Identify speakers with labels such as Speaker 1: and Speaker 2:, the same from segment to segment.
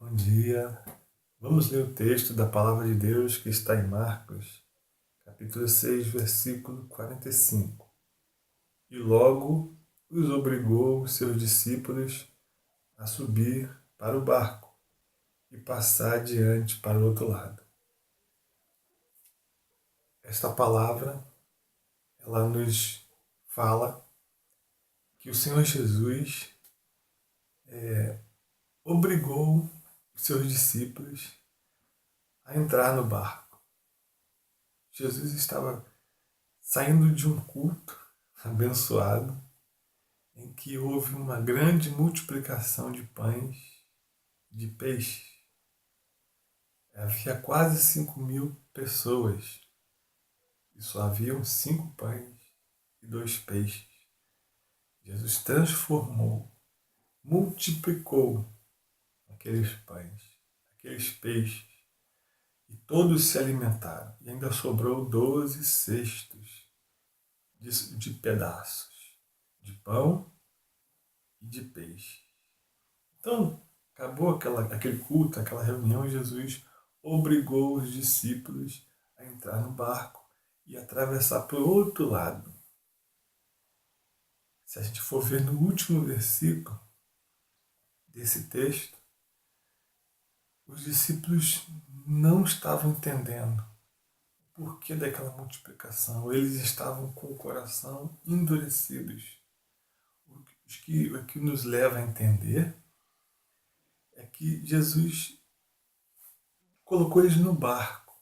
Speaker 1: Bom dia. Vamos ler o texto da Palavra de Deus que está em Marcos, capítulo 6, versículo 45. E logo os obrigou os seus discípulos a subir para o barco e passar adiante para o outro lado. Esta palavra, ela nos fala que o Senhor Jesus obrigou os seus discípulos a entrar no barco. Jesus estava saindo de um culto abençoado, em que houve uma grande multiplicação de pães, de peixes. Havia quase 5.000 pessoas e só haviam 5 pães e 2 peixes. Jesus transformou, multiplicou aqueles pães, aqueles peixes, e todos se alimentaram. E ainda sobrou 12 cestos de pedaços de pão e de peixe. Então, acabou aquele culto, aquela reunião, e Jesus obrigou os discípulos a entrar no barco e atravessar para o outro lado. Se a gente for ver no último versículo desse texto, os discípulos não estavam entendendo o porquê daquela multiplicação. Eles estavam com o coração endurecidos. O que nos leva a entender é que Jesus colocou eles no barco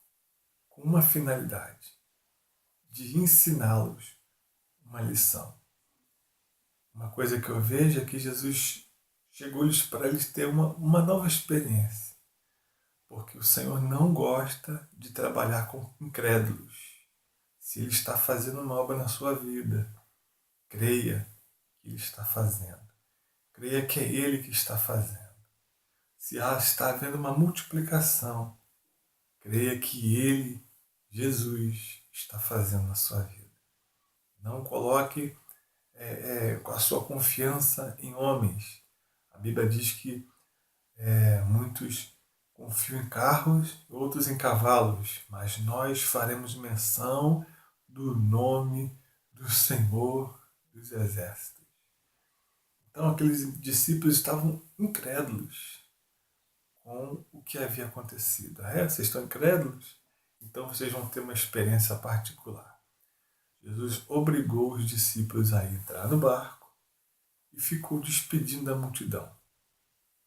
Speaker 1: com uma finalidade: de ensiná-los uma lição. Uma coisa que eu vejo é que Jesus chegou-lhes para eles ter uma nova experiência. Porque o Senhor não gosta de trabalhar com incrédulos. Se Ele está fazendo uma obra na sua vida, creia que Ele está fazendo. Creia que é Ele que está fazendo. Se está havendo uma multiplicação, creia que Ele, Jesus, está fazendo na sua vida. Não coloque a sua confiança em homens. A Bíblia diz que muitos confiam em carros, outros em cavalos, mas nós faremos menção do nome do Senhor dos Exércitos. Então aqueles discípulos estavam incrédulos com o que havia acontecido. Vocês estão incrédulos? Então vocês vão ter uma experiência particular. Jesus obrigou os discípulos a entrar no barco e ficou despedindo a multidão.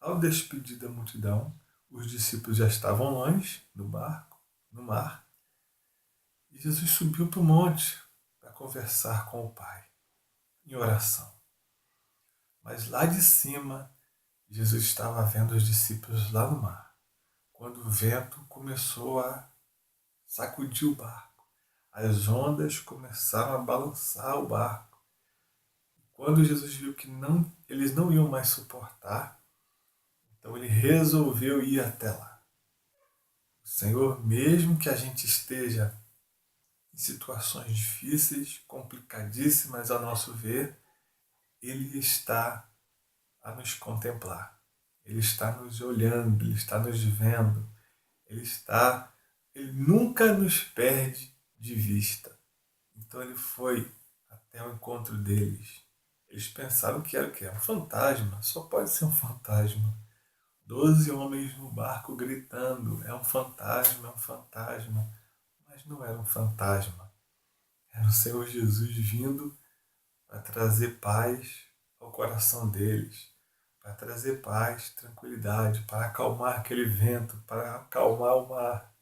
Speaker 1: Ao despedir da multidão, os discípulos já estavam longe, no barco, no mar, e Jesus subiu para o monte para conversar com o Pai, em oração. Mas lá de cima, Jesus estava vendo os discípulos lá no mar, quando o vento começou a sacudir o barco. As ondas começaram a balançar o barco. Quando Jesus viu que eles não iam mais suportar, então ele resolveu ir até lá. O Senhor, mesmo que a gente esteja em situações difíceis, complicadíssimas a nosso ver, Ele está a nos contemplar. Ele está nos olhando, Ele está nos vendo. Ele nunca nos perde de vista. Então ele foi até o encontro deles. Eles pensaram que era o quê? Um fantasma. Só pode ser um fantasma. 12 homens no barco gritando: é um fantasma, é um fantasma. Mas não era um fantasma. Era o Senhor Jesus vindo para trazer paz ao coração deles, para trazer paz, tranquilidade, para acalmar aquele vento, para acalmar o mar.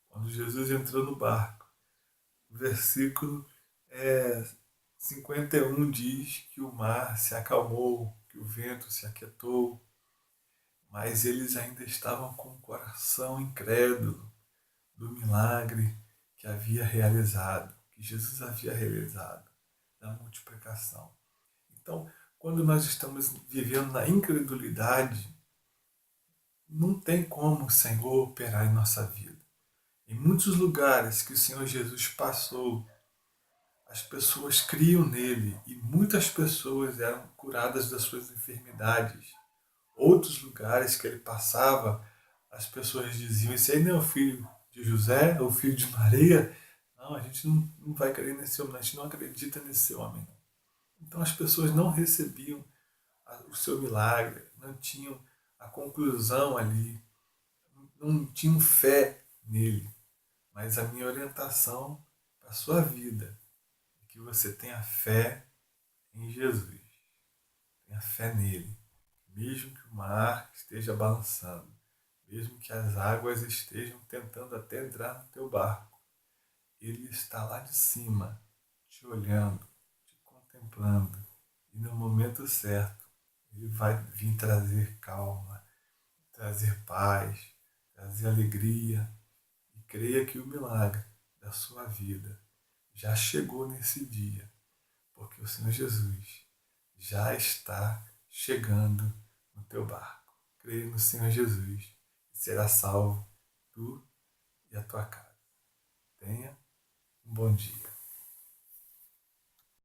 Speaker 1: Quando Jesus entrou no barco, o versículo 51 diz que o mar se acalmou, que o vento se aquietou, mas eles ainda estavam com o coração incrédulo do milagre que havia realizado, que Jesus havia realizado, da multiplicação. Então, quando nós estamos vivendo na incredulidade, não tem como o Senhor operar em nossa vida. Em muitos lugares que o Senhor Jesus passou, as pessoas criam nele e muitas pessoas eram curadas das suas enfermidades outros lugares que ele passava, as pessoas diziam: esse aí não é o filho de José, é o filho de Maria. Não, a gente não vai crer nesse homem, a gente não acredita nesse homem. Então as pessoas não recebiam o seu milagre, não tinham a conclusão ali, não tinham fé nele. Mas a minha orientação para a sua vida é que você tenha fé em Jesus, tenha fé nele, mesmo que o mar esteja balançando, mesmo que as águas estejam tentando até entrar no teu barco, ele está lá de cima, te olhando, te contemplando, e no momento certo ele vai vir trazer calma, trazer paz, trazer alegria. E creia que o milagre da sua vida já chegou nesse dia, porque o Senhor Jesus já está chegando no teu barco. Creia no Senhor Jesus e será salvo tu e a tua casa. Tenha um bom dia.